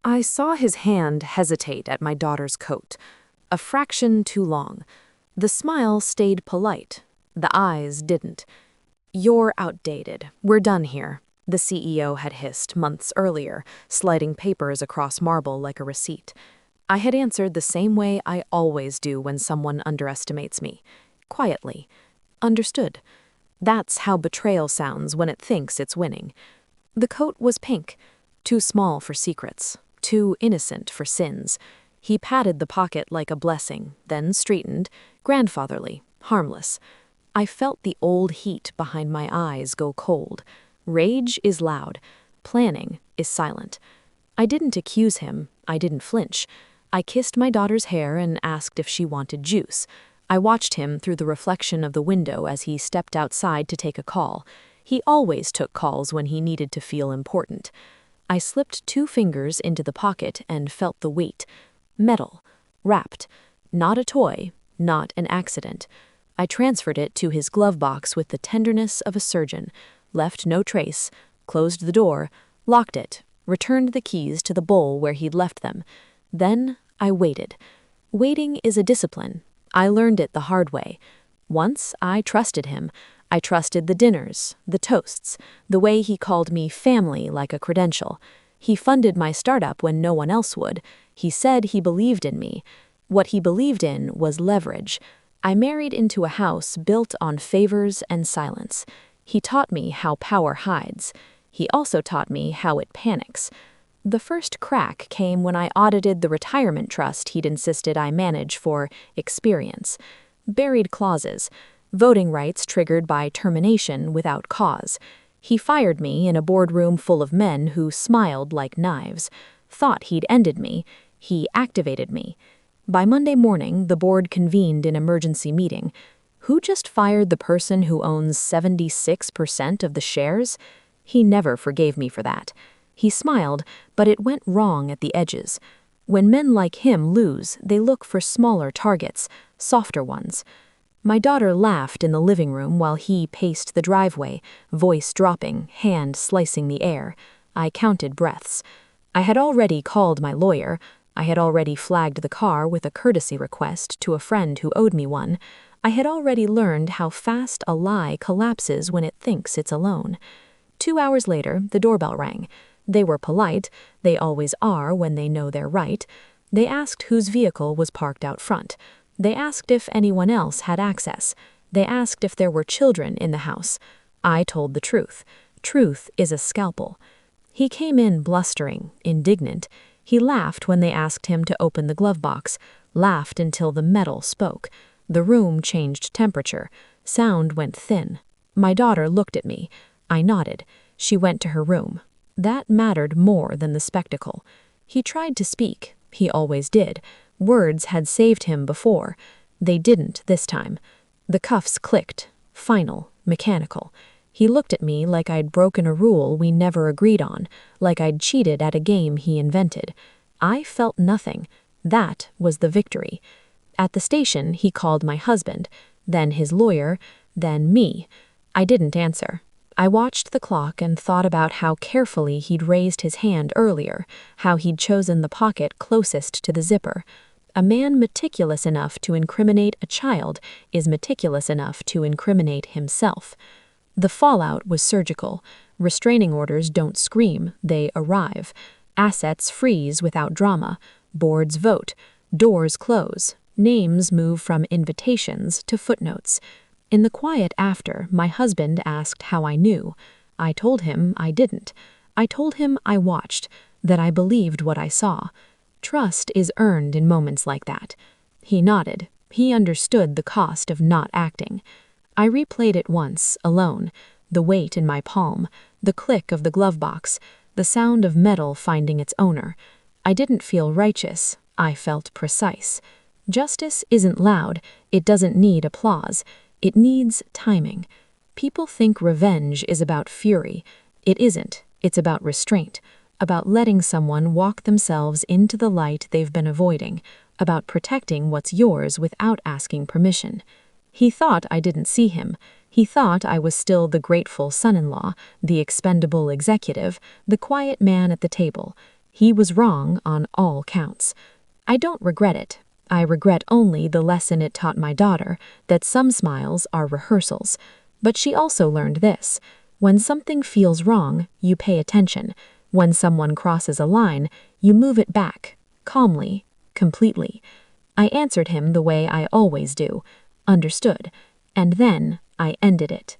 I saw his hand hesitate at my daughter's coat, a fraction too long. The smile stayed polite. The eyes didn't. "You're outdated. We're done here," the CEO had hissed months earlier, sliding papers across marble like a receipt. I had answered the same way I always do when someone underestimates me. Quietly. Understood. That's how betrayal sounds when it thinks it's winning. The coat was pink, too small for secrets, too innocent for sins. He patted the pocket like a blessing, then straightened, grandfatherly, harmless. I felt the old heat behind my eyes go cold. Rage is loud. Planning is silent. I didn't accuse him. I didn't flinch. I kissed my daughter's hair and asked if she wanted juice. I watched him through the reflection of the window as he stepped outside to take a call. He always took calls when he needed to feel important. I slipped 2 fingers into the pocket and felt the weight. Metal. Wrapped. Not a toy. Not an accident. I transferred it to his glove box with the tenderness of a surgeon, left no trace, closed the door, locked it, returned the keys to the bowl where he'd left them. Then I waited. Waiting is a discipline. I learned it the hard way. Once I trusted him. I trusted the dinners, the toasts, the way he called me family like a credential. He funded my startup when no one else would. He said he believed in me. What he believed in was leverage. I married into a house built on favors and silence. He taught me how power hides. He also taught me how it panics. The first crack came when I audited the retirement trust he'd insisted I manage for experience. Buried clauses. Voting rights triggered by termination without cause. He fired me in a boardroom full of men who smiled like knives. Thought he'd ended me. He activated me. By Monday morning, the board convened an emergency meeting. Who just fired the person who owns 76% of the shares? He never forgave me for that. He smiled, but it went wrong at the edges. When men like him lose, they look for smaller targets, softer ones. My daughter laughed in the living room while he paced the driveway, voice dropping, hand slicing the air. I counted breaths. I had already called my lawyer. I had already flagged the car with a courtesy request to a friend who owed me one. I had already learned how fast a lie collapses when it thinks it's alone. 2 hours later, the doorbell rang. They were polite. They always are when they know they're right. They asked whose vehicle was parked out front. They asked if anyone else had access. They asked if there were children in the house. I told the truth. Truth is a scalpel. He came in blustering, indignant. He laughed when they asked him to open the glove box, laughed until the metal spoke. The room changed temperature. Sound went thin. My daughter looked at me. I nodded. She went to her room. That mattered more than the spectacle. He tried to speak. He always did. Words had saved him before. They didn't this time. The cuffs clicked. Final. Mechanical. He looked at me like I'd broken a rule we never agreed on, like I'd cheated at a game he invented. I felt nothing. That was the victory. At the station, he called my husband, then his lawyer, then me. I didn't answer. I watched the clock and thought about how carefully he'd raised his hand earlier, how he'd chosen the pocket closest to the zipper. A man meticulous enough to incriminate a child is meticulous enough to incriminate himself. The fallout was surgical. Restraining orders don't scream, they arrive. Assets freeze without drama. Boards vote. Doors close. Names move from invitations to footnotes. In the quiet after, my husband asked how I knew. I told him I didn't. I told him I watched, that I believed what I saw. Trust is earned in moments like that. He nodded. He understood the cost of not acting. I replayed it once, alone. The weight in my palm, the click of the glove box, the sound of metal finding its owner. I didn't feel righteous. I felt precise. Justice isn't loud. It doesn't need applause. It needs timing. People think revenge is about fury. It isn't. It's about restraint, about letting someone walk themselves into the light they've been avoiding, about protecting what's yours without asking permission. He thought I didn't see him. He thought I was still the grateful son-in-law, the expendable executive, the quiet man at the table. He was wrong on all counts. I don't regret it. I regret only the lesson it taught my daughter, that some smiles are rehearsals. But she also learned this: when something feels wrong, you pay attention. When someone crosses a line, you move it back, calmly, completely. I answered him the way I always do, understood, and then I ended it.